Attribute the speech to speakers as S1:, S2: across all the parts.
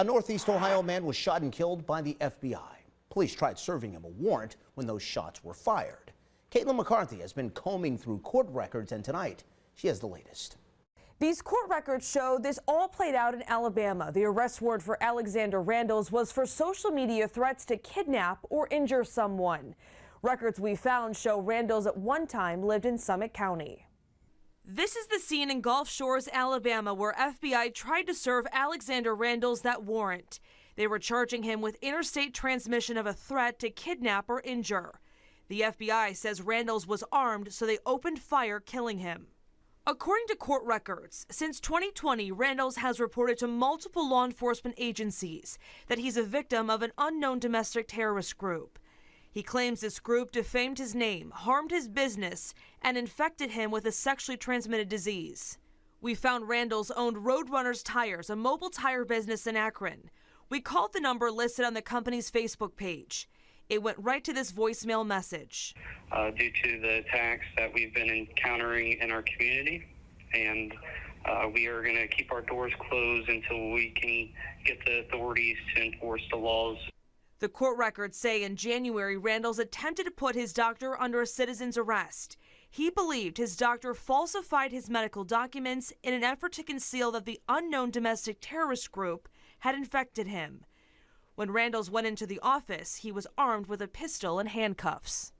S1: A Northeast Ohio man was shot and killed by the FBI. Police tried serving him a warrant when those shots were fired. Caitlin McCarthy has been combing through court records, and tonight she has the latest.
S2: These court records show this all played out in Alabama. The arrest warrant for Alexander Randles was for social media threats to kidnap or injure someone. Records we found show Randles at one time lived in Summit County. This is the scene in Gulf Shores, Alabama, where FBI tried to serve Alexander Randles that warrant. They were charging him with interstate transmission of a threat to kidnap or injure. The FBI says Randles was armed, so they opened fire, killing him. According to court records, since 2020, Randles has reported to multiple law enforcement agencies that he's a victim of an unknown domestic terrorist group. He claims this group defamed his name, harmed his business, and infected him with a sexually transmitted disease. We found Randles owned Roadrunners Tires, a mobile tire business in Akron. We called the number listed on the company's Facebook page. It went right to this voicemail message.
S3: Due to the attacks that we've been encountering in our community, and we are going to keep our doors closed until we can get the authorities to enforce the laws.
S2: The court records say in January, Randles attempted to put his doctor under a citizen's arrest. He believed his doctor falsified his medical documents in an effort to conceal that the unknown domestic terrorist group had infected him. When Randles went into the office, he was armed with a pistol and handcuffs.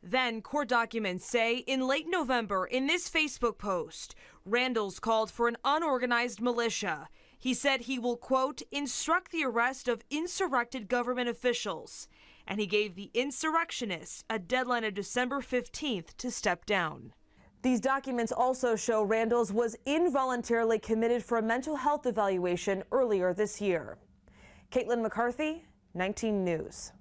S2: Then, court documents say in late November, in this Facebook post, Randles called for an unorganized militia. He said he will, quote, instruct the arrest of insurrected government officials. And he gave the insurrectionists a deadline of December 15th to step down. These documents also show Randles was involuntarily committed for a mental health evaluation earlier this year. Caitlin McCarthy, 19 News.